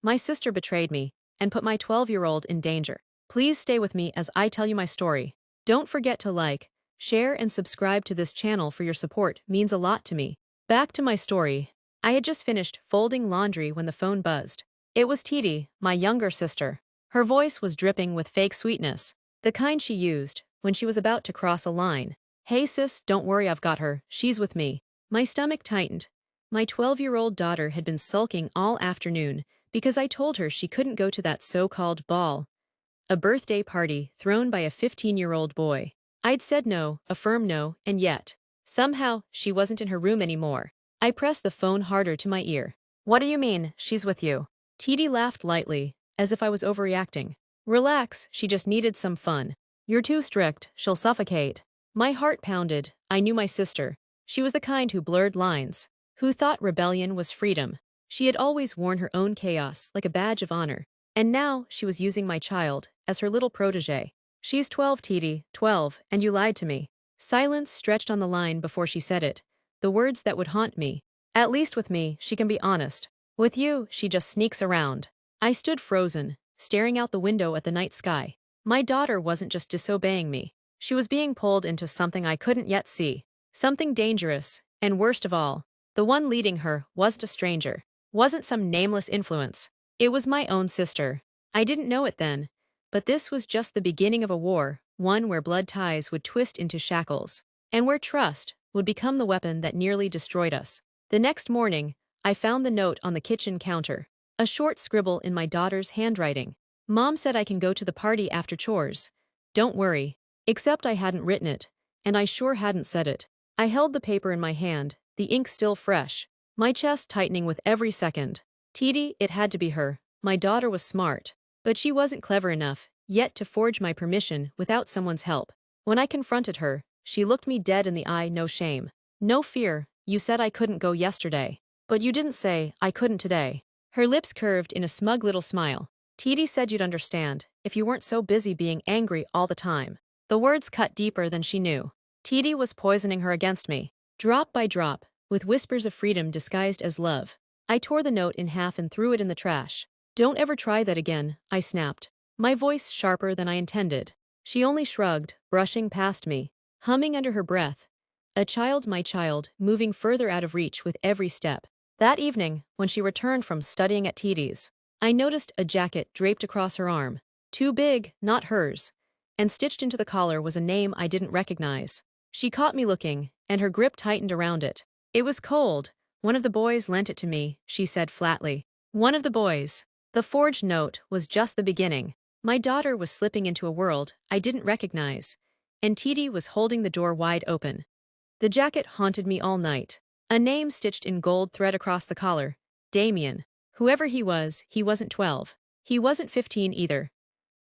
My sister betrayed me and put my 12-year-old in danger. Please stay with me as I tell you my story. Don't forget to like, share, and subscribe to this channel for your support means a lot to me. Back to my story. I had just finished folding laundry when the phone buzzed. It was Titi, my younger sister. Her voice was dripping with fake sweetness, the kind she used when she was about to cross a line. Hey sis, don't worry, I've got her. She's with me. My stomach tightened. My 12-year-old daughter had been sulking all afternoon because I told her she couldn't go to that so-called ball, a birthday party thrown by a 15-year-old boy. I'd said no, a firm no, and yet, somehow, she wasn't in her room anymore. I pressed the phone harder to my ear. What do you mean, she's with you? Titi laughed lightly, as if I was overreacting. Relax, she just needed some fun. You're too strict, she'll suffocate. My heart pounded. I knew my sister. She was the kind who blurred lines, who thought rebellion was freedom. She had always worn her own chaos like a badge of honor. And now she was using my child as her little protege. She's 12, Titi, 12, and you lied to me. Silence stretched on the line before she said it, the words that would haunt me. At least with me, she can be honest. With you, she just sneaks around. I stood frozen, staring out the window at the night sky. My daughter wasn't just disobeying me. She was being pulled into something I couldn't yet see. Something dangerous, and worst of all, the one leading her wasn't a stranger, wasn't some nameless influence. It was my own sister. I didn't know it then, but this was just the beginning of a war, one where blood ties would twist into shackles, and where trust would become the weapon that nearly destroyed us. The next morning, I found the note on the kitchen counter, a short scribble in my daughter's handwriting. Mom said I can go to the party after chores. Don't worry. Except I hadn't written it, and I sure hadn't said it. I held the paper in my hand, the ink still fresh, my chest tightening with every second. Titi, it had to be her. My daughter was smart, but she wasn't clever enough yet to forge my permission without someone's help. When I confronted her, she looked me dead in the eye, no shame, no fear. You said I couldn't go yesterday, but you didn't say I couldn't today. Her lips curved in a smug little smile. Titi said you'd understand if you weren't so busy being angry all the time. The words cut deeper than she knew. Titi was poisoning her against me, drop by drop, with whispers of freedom disguised as love. I tore the note in half and threw it in the trash. Don't ever try that again, I snapped, my voice sharper than I intended. She only shrugged, brushing past me, humming under her breath. A child, my child, moving further out of reach with every step. That evening, when she returned from studying at Titi's, I noticed a jacket draped across her arm. Too big, not hers. And stitched into the collar was a name I didn't recognize. She caught me looking, and her grip tightened around it. It was cold. One of the boys lent it to me, she said flatly. One of the boys. The forged note was just the beginning. My daughter was slipping into a world I didn't recognize, and Titi was holding the door wide open. The jacket haunted me all night. A name stitched in gold thread across the collar. Damien. Whoever he wasn't 12. He wasn't 15 either.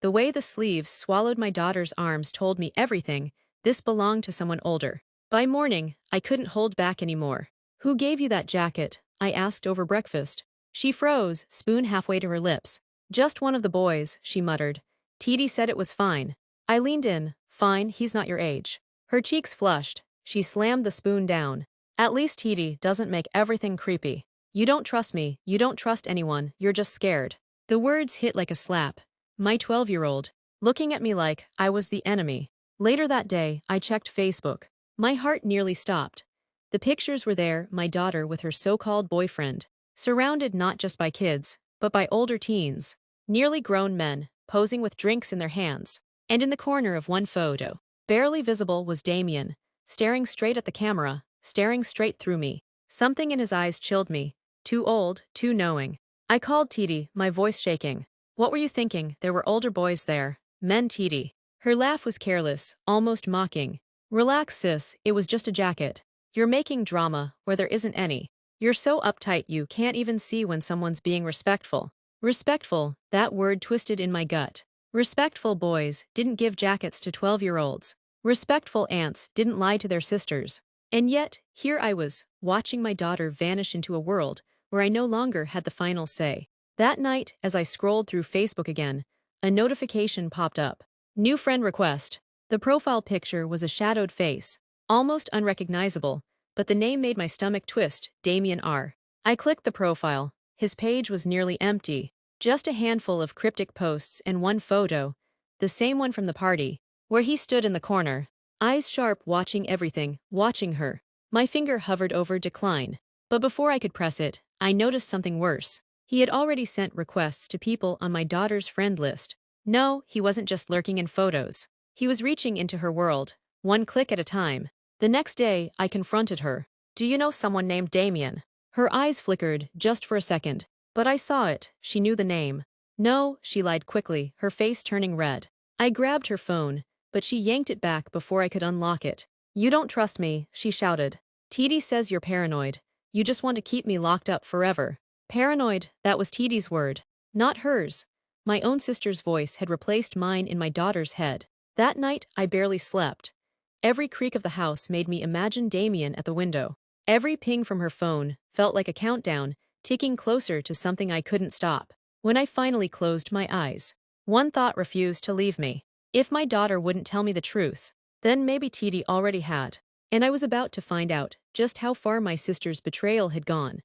The way the sleeves swallowed my daughter's arms told me everything. This belonged to someone older. By morning, I couldn't hold back anymore. Who gave you that jacket? I asked over breakfast. She froze, spoon halfway to her lips. Just one of the boys, she muttered. Titi said it was fine. I leaned in. Fine, he's not your age. Her cheeks flushed. She slammed the spoon down. At least Titi doesn't make everything creepy. You don't trust me, you don't trust anyone, you're just scared. The words hit like a slap. My 12-year-old, looking at me like I was the enemy. Later that day, I checked Facebook. My heart nearly stopped. The pictures were there, my daughter with her so-called boyfriend, surrounded not just by kids, but by older teens, nearly grown men, posing with drinks in their hands. And in the corner of one photo, barely visible, was Damien, staring straight at the camera, staring straight through me. Something in his eyes chilled me. Too old, too knowing. I called Titi, my voice shaking. What were you thinking? There were older boys there. Men, Titi. Her laugh was careless, almost mocking. Relax, sis, it was just a jacket. You're making drama where there isn't any. You're so uptight you can't even see when someone's being respectful. Respectful, that word twisted in my gut. Respectful boys didn't give jackets to 12-year-olds. Respectful aunts didn't lie to their sisters. And yet, here I was, watching my daughter vanish into a world where I no longer had the final say. That night, as I scrolled through Facebook again, a notification popped up. New friend request. The profile picture was a shadowed face, almost unrecognizable, but the name made my stomach twist, Damien R. I clicked the profile. His page was nearly empty. Just a handful of cryptic posts and one photo, the same one from the party, where he stood in the corner, eyes sharp watching everything, watching her. My finger hovered over decline. But before I could press it, I noticed something worse. He had already sent requests to people on my daughter's friend list. No, he wasn't just lurking in photos. He was reaching into her world, one click at a time. The next day, I confronted her. Do you know someone named Damien? Her eyes flickered, just for a second. But I saw it, she knew the name. No, she lied quickly, her face turning red. I grabbed her phone, but she yanked it back before I could unlock it. You don't trust me, she shouted. TD says you're paranoid. You just want to keep me locked up forever. Paranoid, that was TD's word, not hers. My own sister's voice had replaced mine in my daughter's head. That night, I barely slept. Every creak of the house made me imagine Damien at the window. Every ping from her phone felt like a countdown, ticking closer to something I couldn't stop. When I finally closed my eyes, one thought refused to leave me. If my daughter wouldn't tell me the truth, then maybe TD already had. And I was about to find out just how far my sister's betrayal had gone.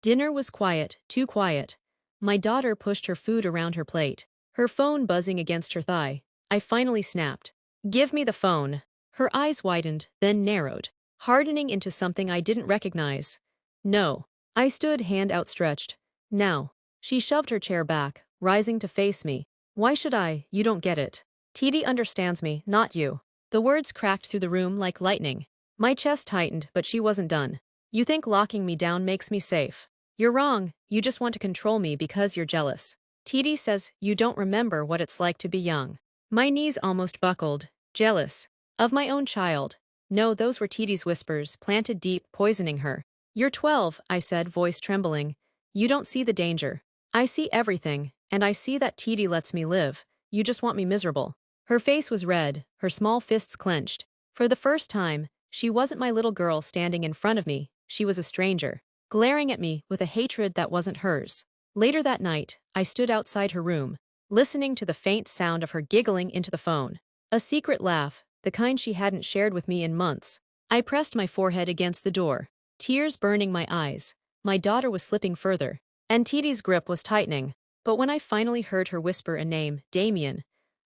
Dinner was quiet, too quiet. My daughter pushed her food around her plate, her phone buzzing against her thigh. I finally snapped. Give me the phone. Her eyes widened, then narrowed, hardening into something I didn't recognize. No. I stood, hand outstretched. Now. She shoved her chair back, rising to face me. Why should I? You don't get it. TD understands me, not you. The words cracked through the room like lightning. My chest tightened, but she wasn't done. You think locking me down makes me safe. You're wrong, you just want to control me because you're jealous. TD says you don't remember what it's like to be young. My knees almost buckled. Jealous. Of my own child. No, those were TD's whispers, planted deep, poisoning her. You're 12, I said, voice trembling. You don't see the danger. I see everything, and I see that TD lets me live. You just want me miserable. Her face was red, her small fists clenched. For the first time, she wasn't my little girl standing in front of me, she was a stranger, glaring at me with a hatred that wasn't hers. Later that night, I stood outside her room, listening to the faint sound of her giggling into the phone. A secret laugh, the kind she hadn't shared with me in months. I pressed my forehead against the door, tears burning my eyes. My daughter was slipping further, and TD's grip was tightening. But when I finally heard her whisper a name, Damien,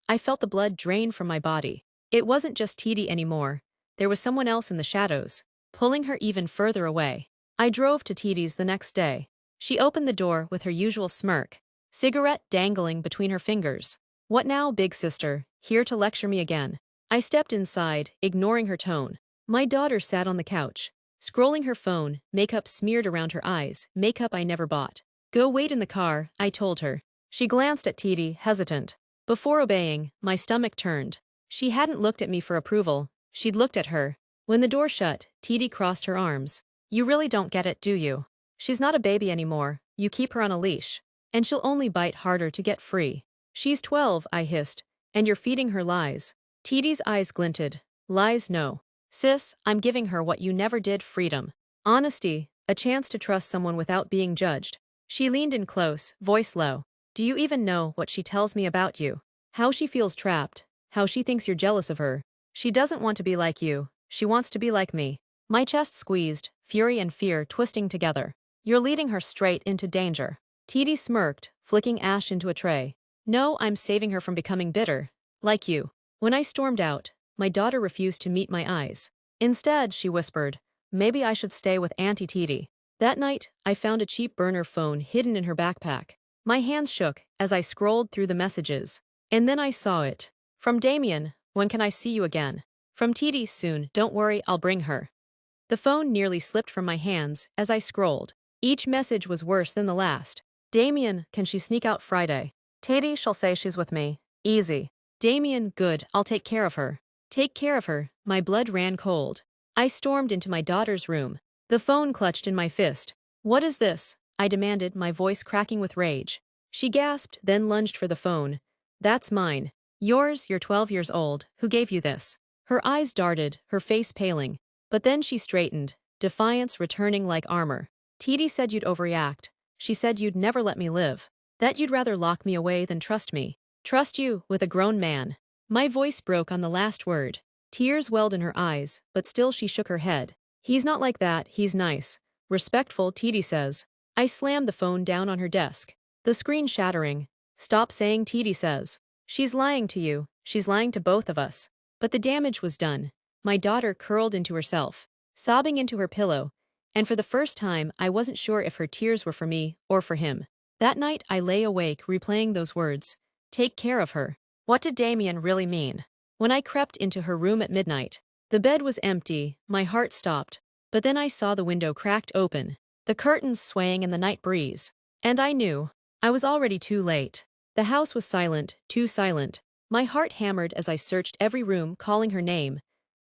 I felt the blood drain from my body. It wasn't just TD anymore. There was someone else in the shadows, pulling her even further away. I drove to TD's the next day. She opened the door with her usual smirk, cigarette dangling between her fingers. What now, big sister? Here to lecture me again? I stepped inside, ignoring her tone. My daughter sat on the couch, scrolling her phone, makeup smeared around her eyes, makeup I never bought. Go wait in the car, I told her. She glanced at TD, hesitant. Before obeying, my stomach turned. She hadn't looked at me for approval. She'd looked at her. When the door shut, TD crossed her arms. You really don't get it, do you? She's not a baby anymore. You keep her on a leash. And she'll only bite harder to get free. She's 12, I hissed. And you're feeding her lies. TD's eyes glinted. Lies, no. Sis, I'm giving her what you never did, freedom. Honesty, a chance to trust someone without being judged. She leaned in close, voice low. Do you even know what she tells me about you? How she feels trapped. How she thinks you're jealous of her. She doesn't want to be like you. She wants to be like me. My chest squeezed, fury and fear twisting together. You're leading her straight into danger. TD smirked, flicking ash into a tray. No, I'm saving her from becoming bitter. Like you. When I stormed out, my daughter refused to meet my eyes. Instead, she whispered, maybe I should stay with Auntie TD. That night, I found a cheap burner phone hidden in her backpack. My hands shook as I scrolled through the messages. And then I saw it. From Damien, when can I see you again? From TD, soon, don't worry, I'll bring her. The phone nearly slipped from my hands as I scrolled. Each message was worse than the last. Damien, can she sneak out Friday? TD, she'll say she's with me. Easy. Damien, good, I'll take care of her. Take care of her, my blood ran cold. I stormed into my daughter's room. The phone clutched in my fist. What is this? I demanded, my voice cracking with rage. She gasped, then lunged for the phone. That's mine. Yours, you're 12 years old. Who gave you this? Her eyes darted, her face paling. But then she straightened, defiance returning like armor. TD said you'd overreact. She said you'd never let me live. That you'd rather lock me away than trust me. Trust you, with a grown man. My voice broke on the last word. Tears welled in her eyes, but still she shook her head. He's not like that, he's nice. Respectful, TD says. I slammed the phone down on her desk. The screen shattering. Stop saying Titi says. She's lying to you, she's lying to both of us. But the damage was done. My daughter curled into herself, sobbing into her pillow, and for the first time I wasn't sure if her tears were for me or for him. That night I lay awake replaying those words. Take care of her. What did Damien really mean? When I crept into her room at midnight, the bed was empty, my heart stopped, but then I saw the window cracked open, the curtains swaying in the night breeze. And I knew. I was already too late. The house was silent, too silent. My heart hammered as I searched every room calling her name.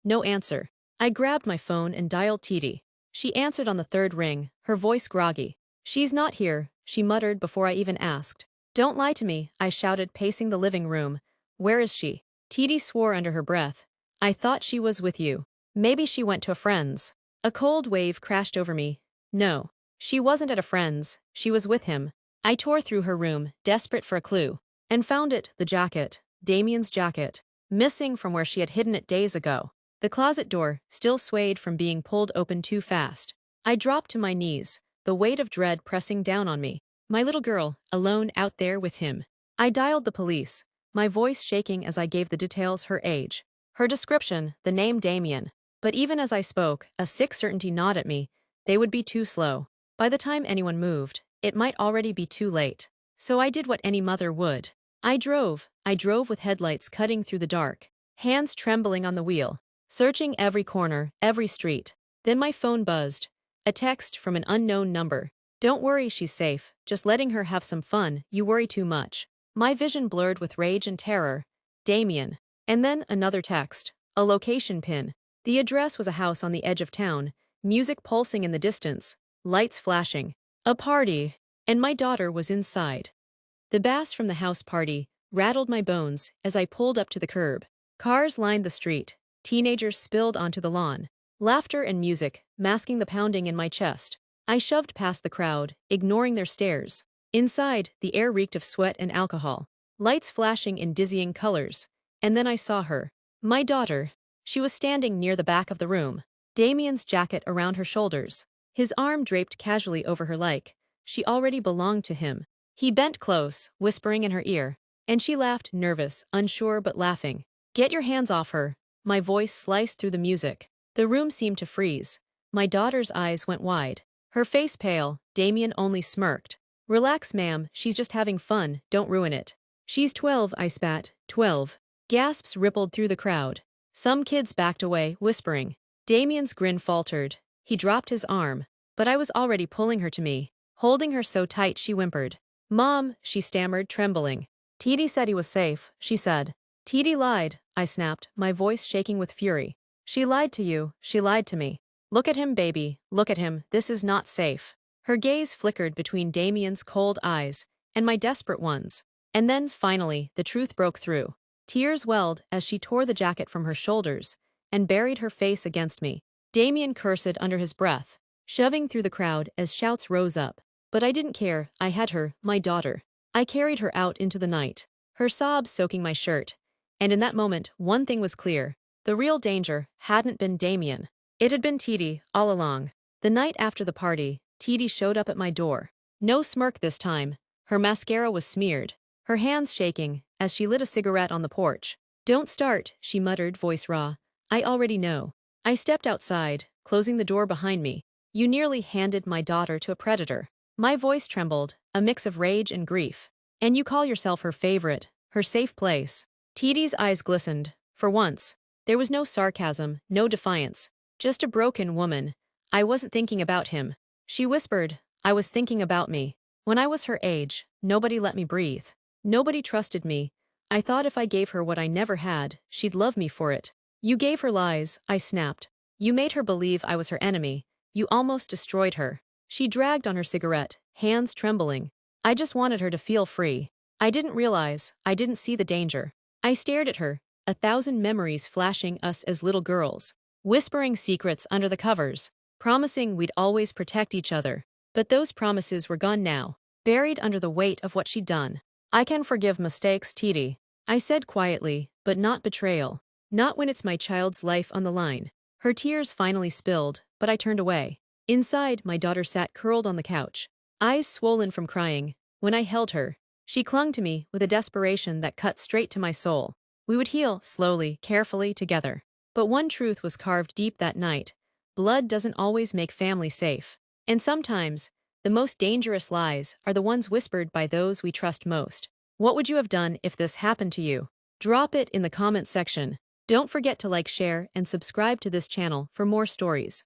No answer. I grabbed my phone and dialed Titi. She answered on the third ring, her voice groggy. She's not here, she muttered before I even asked. Don't lie to me, I shouted, pacing the living room. Where is she? Titi swore under her breath. I thought she was with you. Maybe she went to a friend's. A cold wave crashed over me. No. She wasn't at a friend's, she was with him. I tore through her room, desperate for a clue, and found it, the jacket, Damien's jacket, missing from where she had hidden it days ago. The closet door still swayed from being pulled open too fast. I dropped to my knees, the weight of dread pressing down on me. My little girl, alone out there with him. I dialed the police, my voice shaking as I gave the details, her age, her description, the name Damien. But even as I spoke, a sick certainty gnawed at me. They would be too slow. By the time anyone moved, it might already be too late. So I did what any mother would. I drove with headlights cutting through the dark, hands trembling on the wheel, searching every corner, every street. Then my phone buzzed. A text from an unknown number. Don't worry, she's safe, just letting her have some fun, you worry too much. My vision blurred with rage and terror. Damien. And then another text. A location pin. The address was a house on the edge of town, music pulsing in the distance, lights flashing. A party. And my daughter was inside. The bass from the house party rattled my bones as I pulled up to the curb. Cars lined the street. Teenagers spilled onto the lawn. Laughter and music, masking the pounding in my chest. I shoved past the crowd, ignoring their stares. Inside, the air reeked of sweat and alcohol. Lights flashing in dizzying colors. And then I saw her. My daughter. She was standing near the back of the room. Damien's jacket around her shoulders. His arm draped casually over her like she already belonged to him. He bent close, whispering in her ear. And she laughed, nervous, unsure but laughing. Get your hands off her. My voice sliced through the music. The room seemed to freeze. My daughter's eyes went wide. Her face pale, Damien only smirked. Relax, ma'am, she's just having fun, don't ruin it. She's 12, I spat. 12. Gasps rippled through the crowd. Some kids backed away, whispering. Damien's grin faltered. He dropped his arm. But I was already pulling her to me, holding her so tight she whimpered. Mom, she stammered, trembling. Titi said he was safe, she said. Titi lied, I snapped, my voice shaking with fury. She lied to you, she lied to me. Look at him, baby, look at him, this is not safe. Her gaze flickered between Damien's cold eyes and my desperate ones. And then, finally, the truth broke through. Tears welled as she tore the jacket from her shoulders and buried her face against me. Damien cursed under his breath, shoving through the crowd as shouts rose up. But I didn't care, I had her, my daughter. I carried her out into the night, her sobs soaking my shirt. And in that moment, one thing was clear. The real danger hadn't been Damien. It had been Titi, all along. The night after the party, Titi showed up at my door. No smirk this time. Her mascara was smeared, her hands shaking as she lit a cigarette on the porch. Don't start, she muttered, voice raw. I already know. I stepped outside, closing the door behind me. You nearly handed my daughter to a predator. My voice trembled, a mix of rage and grief. And you call yourself her favorite, her safe place. Titi's eyes glistened. For once, there was no sarcasm, no defiance. Just a broken woman. I wasn't thinking about him. She whispered, I was thinking about me. When I was her age, nobody let me breathe. Nobody trusted me. I thought if I gave her what I never had, she'd love me for it. You gave her lies, I snapped. You made her believe I was her enemy. You almost destroyed her. She dragged on her cigarette, hands trembling. I just wanted her to feel free. I didn't realize, I didn't see the danger. I stared at her, 1,000 memories flashing us as little girls, whispering secrets under the covers, promising we'd always protect each other. But those promises were gone now, buried under the weight of what she'd done. I can forgive mistakes, Titi, I said quietly, but not betrayal. Not when it's my child's life on the line. Her tears finally spilled, but I turned away. Inside, my daughter sat curled on the couch, eyes swollen from crying, When I held her, she clung to me with a desperation that cut straight to my soul. We would heal slowly, carefully, together. But one truth was carved deep that night: blood doesn't always make family safe. And sometimes, the most dangerous lies are the ones whispered by those we trust most. What would you have done if this happened to you? Drop it in the comment section. Don't forget to like, share, and subscribe to this channel for more stories.